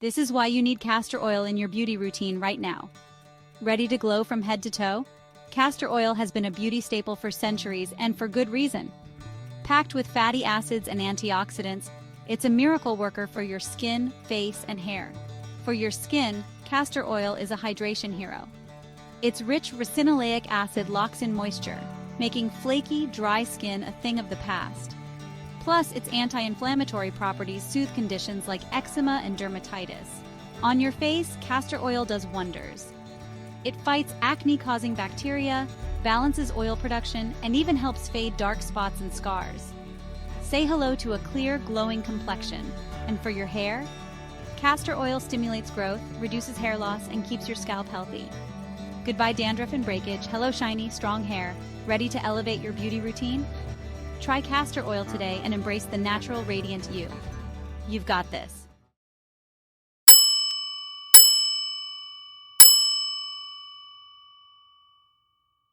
This is why you need castor oil in your beauty routine right now. Ready to glow from head to toe? Castor oil has been a beauty staple for centuries, and for good reason. Packed with fatty acids and antioxidants, it's a miracle worker for your skin, face, and hair. For your skin, castor oil is a hydration hero. Its rich ricinoleic acid locks in moisture, making flaky, dry skin a thing of the past. Plus, its anti-inflammatory properties soothe conditions like eczema and dermatitis. On your face, castor oil does wonders. It fights acne-causing bacteria, balances oil production, and even helps fade dark spots and scars. Say hello to a clear, glowing complexion. And for your hair, castor oil stimulates growth, reduces hair loss, and keeps your scalp healthy. Goodbye dandruff and breakage, hello shiny, strong hair. Ready to elevate your beauty routine? Try castor oil today and embrace the natural, radiant you. You've got this.